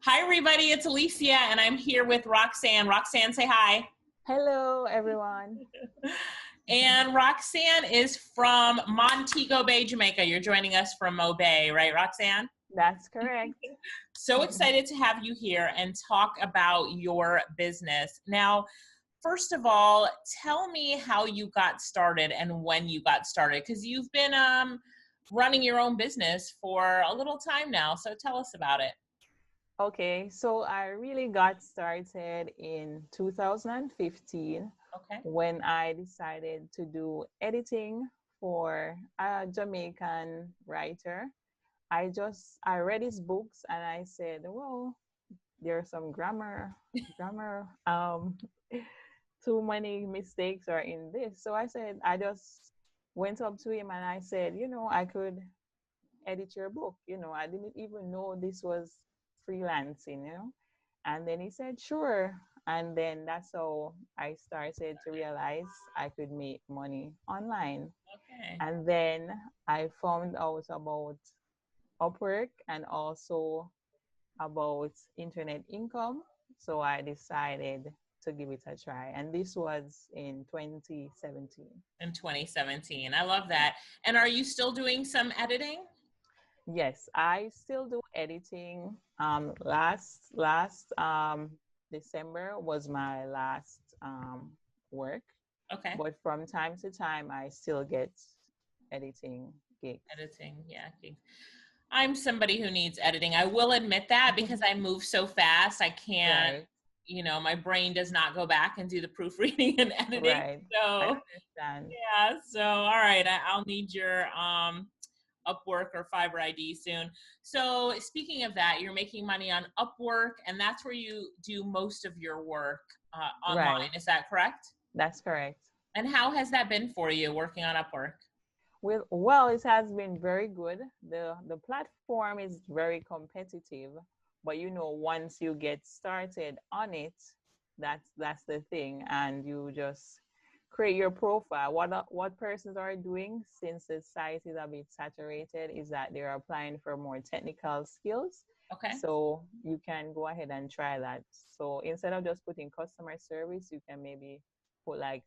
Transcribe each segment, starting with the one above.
Hi, everybody. It's Alicia, and I'm here with Roxanne. Roxanne, say hi. Hello, everyone. And Roxanne is from Montego Bay, Jamaica. You're joining us from Mo Bay, right, Roxanne? That's correct. So excited to have you here and talk about your business. Now, first of all, tell me how you got started and when you got started, because you've been running your own business for a little time now. So tell us about it. Okay, so I really got started in 2015 Okay. when I decided to do editing for a Jamaican writer. I read his books and I said, well, there's some grammar, too many mistakes are in this. So I said, I just went up to him and I said, I could edit your book. I didn't even know this was freelancing. And then he said, sure. And then that's how I started to realize I could make money online. Okay. And then I found out about Upwork and also about internet income. So I decided to give it a try. And this was in 2017. In 2017. I love that. And are you still doing some editing? Yes, I still do editing. Last December was my last work, Okay. but from time to time I still get editing gigs. Editing, yeah. I'm somebody who needs editing. I will admit that because I move so fast, I can't, Right, my brain does not go back and do the proofreading and editing. right. I So, understand. yeah. So, all right. I'll need your Upwork or Fiverr ID soon. So, speaking of that, you're making money on Upwork, and that's where you do most of your work online. Right, Is that correct? that's correct. And how has that been for you working on Upwork? Well, it has been very good. The platform is very competitive, but once you get started on it, that's the thing, and you just create your profile. What persons are doing, since the site is a bit saturated, is that they're applying for more technical skills. Okay. So you can go ahead and try that. So instead of just putting customer service, you can maybe put like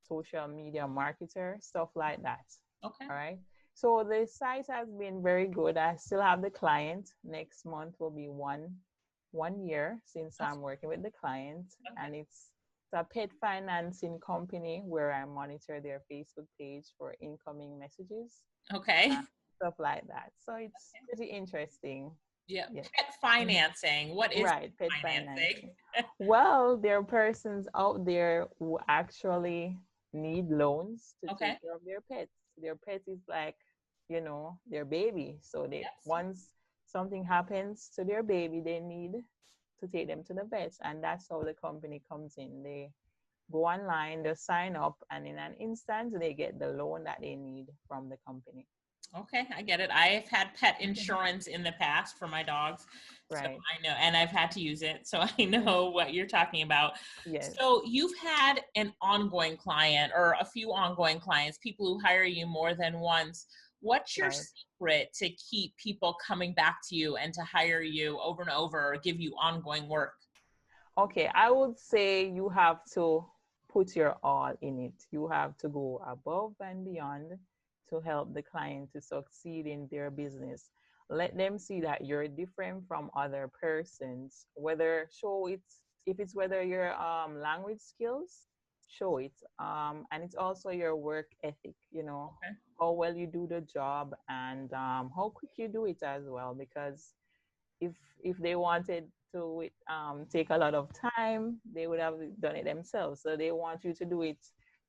social media marketer, stuff like that. Okay. All right. So the site has been very good. I still have the client. Next month will be one year since I'm working with the client, Okay. and it's a pet financing company where I monitor their Facebook page for incoming messages, Okay. stuff like that. So it's pretty interesting. Yeah. Yeah. Pet financing. What is Right, pet financing? financing. Well, there are persons out there who actually need loans to Okay. take care of their pets. Their pet is like, their baby. So they Yes. once something happens to their baby, they need to take them to the vet. And that's how the company comes in. They go online, they sign up, and in an instant, they get the loan that they need from the company. Okay, I get it. I've had pet insurance in the past for my dogs, so Right. I know, and I've had to use it, so I know what you're talking about. Yes. So you've had an ongoing client or a few ongoing clients, people who hire you more than once. What's your Right. secret to keep people coming back to you and to hire you over and over or give you ongoing work? Okay, I would say you have to put your all in it. You have to go above and beyond to help the client to succeed in their business. Let them see that you're different from other persons. Whether show it if it's whether your language skills, show it. And it's also your work ethic. Okay. How well you do the job, and how quick you do it as well. Because if if they wanted to take a lot of time, they would have done it themselves. So they want you to do it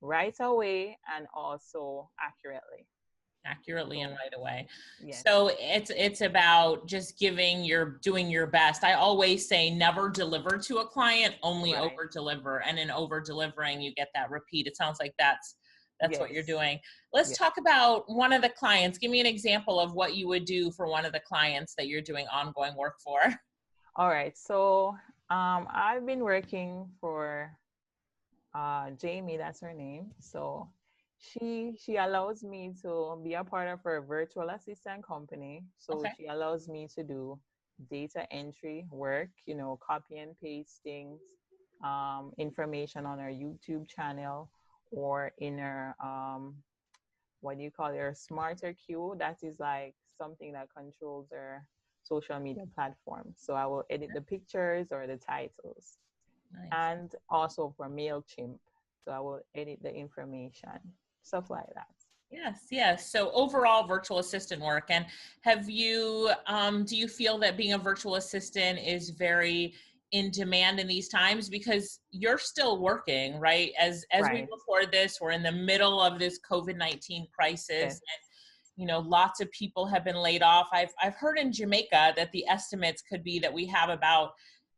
right away and also accurately. Accurately and So right away. yes, So it's about just doing your best. I always say never deliver to a client, only right. over deliver. And in over delivering, you get that repeat. It sounds like that's what you're Yes, doing. Let's yes. talk about one of the clients. Give me an example of what you would do for one of the clients that you're doing ongoing work for. All right. So I've been working for Jamie, that's her name. So she allows me to be a part of her virtual assistant company. So Okay. she allows me to do data entry work, copy and pasting information on our YouTube channel or in our what do you call it, our smarter queue. That is like something that controls our social media platform. So I will edit the pictures or the titles. Nice. And also for MailChimp. So I will edit the information, stuff like that. Yes, yes. So overall virtual assistant work. And do you feel that being a virtual assistant is very in demand in these times? Because you're still working, right? As we Right. record this, we're in the middle of this COVID-19 crisis. Yes. And, lots of people have been laid off. I've heard in Jamaica that the estimates could be that we have about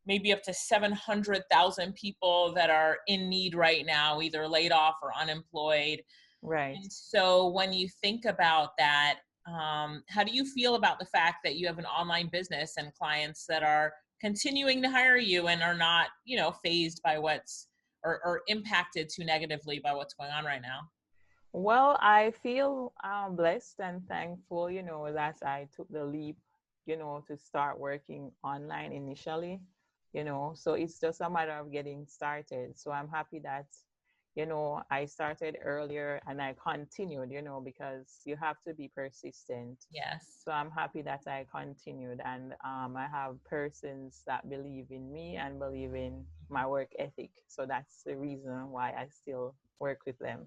maybe up to 700,000 people that are in need right now, either laid off or unemployed. Right. And so when you think about that, how do you feel about the fact that you have an online business and clients that are continuing to hire you and are not, phased by or impacted too negatively by what's going on right now? Well, I feel blessed and thankful, that I took the leap, to start working online initially, so it's just a matter of getting started. So I'm happy that, I started earlier and I continued, because you have to be persistent. Yes. So I'm happy that I continued, and I have persons that believe in me and believe in my work ethic. So that's the reason why I still work with them.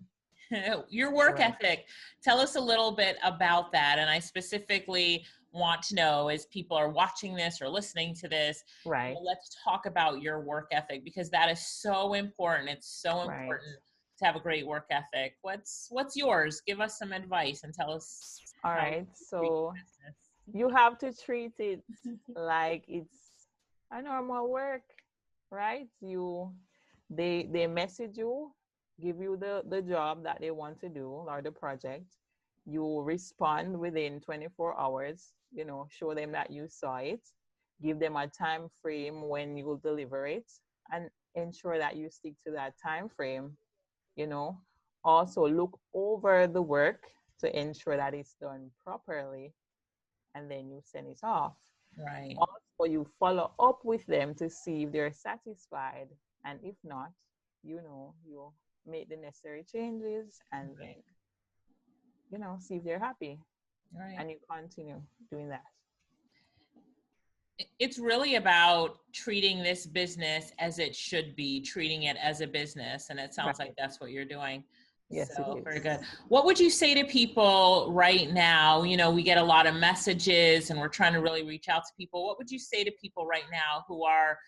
Your work Right. ethic. Tell us a little bit about that. And I specifically want to know, as people are watching this or listening to this, Right. let's talk about your work ethic, because that is so important. It's so Right. important to have a great work ethic. What's yours? Give us some advice and tell us All how right. you treat So your you have to treat it like it's a normal work, right? They message you, give you the job that they want to do or the project. You respond within 24 hours, show them that you saw it, give them a time frame when you will deliver it, and ensure that you stick to that time frame, you know. Also look over the work to ensure that it's done properly, and then you send it off. right. Also, you follow up with them to see if they're satisfied. And if not, you make the necessary changes and then, Right. see if they're happy, Right. and you continue doing that. It's really about treating this business as it should be, treating it as a business. And it sounds like Right. that's what you're doing. So Yes, it very is. good. What would you say to people right now? We get a lot of messages and we're trying to really reach out to people. What would you say to people right now who are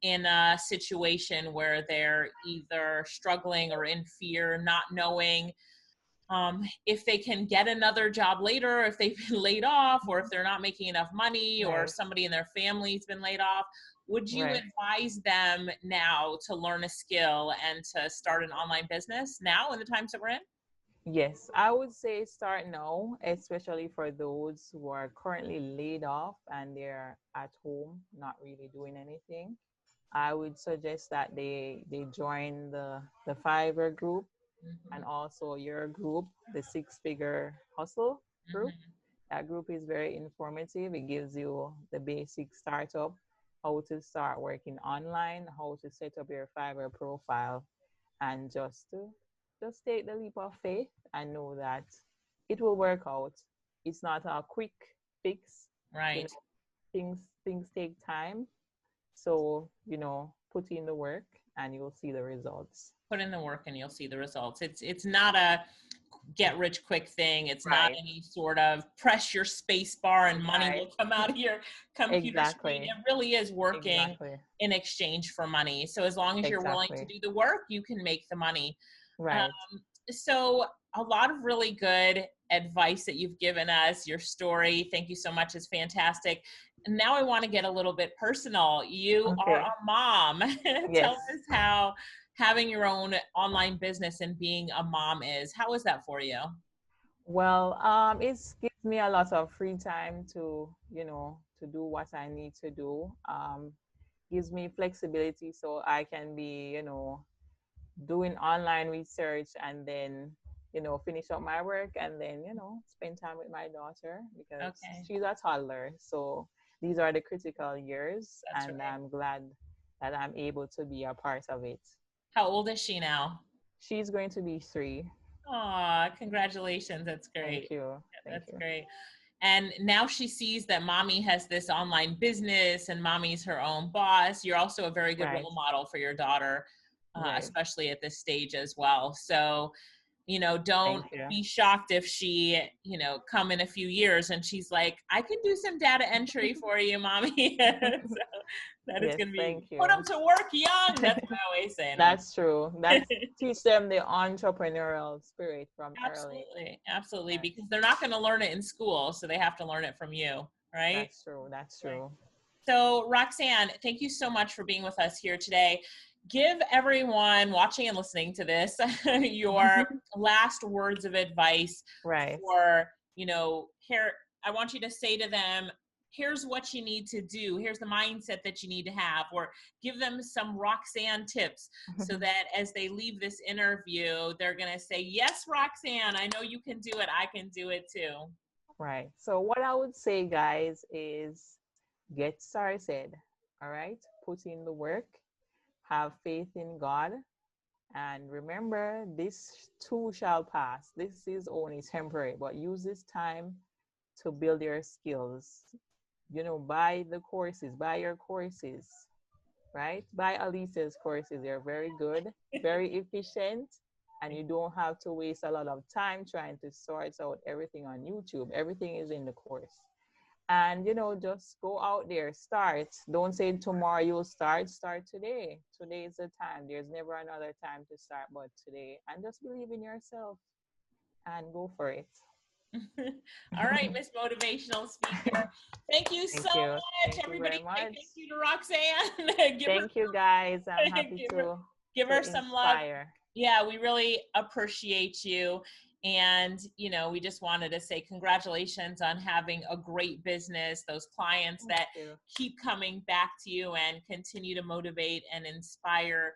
in a situation where they're either struggling or in fear, not knowing if they can get another job later, if they've been laid off, or if they're not making enough money, or Right. somebody in their family's been laid off? Would you Right. advise them now to learn a skill and to start an online business now in the times that we're in? Yes, I would say start now, especially for those who are currently laid off and they're at home, not really doing anything. I would suggest that they join the Fiverr group and Mm-hmm. also your group, the Six Figure Hustle group. Mm-hmm. That group is very informative. It gives you the basic startup, how to start working online, how to set up your Fiverr profile, and just take the leap of faith and know that it will work out. It's not a quick fix. You Right. know, things take time. So, put in the work and you'll see the results. Put in the work and you'll see the results. It's not a get rich quick thing. It's not Right. any sort of press your space bar and money Right. will come out of your computer screen. Exactly. It really is working Exactly. in exchange for money. So as long as you're willing to Exactly. do the work, you can make the money. Right. So a lot of really good advice that you've given us. Your story, thank you so much, is fantastic. And now I want to get a little bit personal. You are Okay. a mom. Tell Yes. us how having your own online business and being a mom is. How is that for you? Well, it gives me a lot of free time to do what I need to do. Gives me flexibility so I can be, doing online research and then, finish up my work and then, spend time with my daughter because Okay. she's a toddler. So these are the critical years, That's and right. I'm glad that I'm able to be a part of it. How old is she now? She's going to be 3. Aw, congratulations. That's Thank great. you. Thank That's you. great. And now she sees that mommy has this online business and mommy's her own boss. You're also a very good Right. role model for your daughter, Right. especially at this stage as well. So, don't Thank you. be shocked if she, come in a few years and she's like, I can do some data entry for you, mommy. So that is Yes, going to be, thank put them you. to work young. That's what I always say. And I'm That's true. That's teach them the entrepreneurial spirit from early. absolutely, absolutely, Yes, because they're not going to learn it in school. So they have to learn it from you. Right. that's true. That's Right. true. So, Roxanne, thank you so much for being with us here today. Give everyone watching and listening to this your last words of advice Right. for, here. I want you to say to them, here's what you need to do. Here's the mindset that you need to have, or give them some Roxanne tips so that as they leave this interview, they're going to say, yes, Roxanne, I know you can do it. I can do it too. Right. So what I would say, guys, is get started. All right. Put in the work. Have faith in God. And remember, this too shall pass. This is only temporary, but use this time to build your skills. Buy the courses, buy your courses, right? Buy Alicia's courses. They're very good, very efficient, and you don't have to waste a lot of time trying to sort out everything on YouTube. Everything is in the course. And just go out there, start. Don't say tomorrow you'll start today. Today is the time. There's never another time to start but today. And just believe in yourself and go for it. All right, Miss Motivational Speaker. Thank you so Thank you. much. Thank you Everybody very say much. thank you to Roxanne. give her Thank you, guys. I'm happy give her to give to her some love. inspire. Yeah, we really appreciate you. And, we just wanted to say congratulations on having a great business, those clients Thank that you. keep coming back to you and continue to motivate and inspire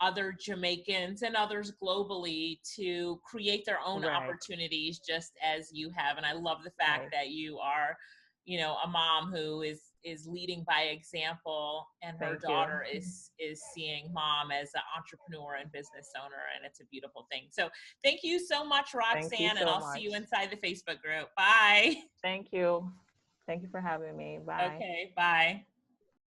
other Jamaicans and others globally to create their own Right, opportunities just as you have. And I love the fact right. that you are, a mom who is leading by example, and her Thank you. daughter is seeing mom as an entrepreneur and business owner, and it's a beautiful thing. So thank you so much, Thank you Roxanne, and so I'll see you much. inside the Facebook group. Bye. Thank you. Thank you for having me. Bye. Okay, bye.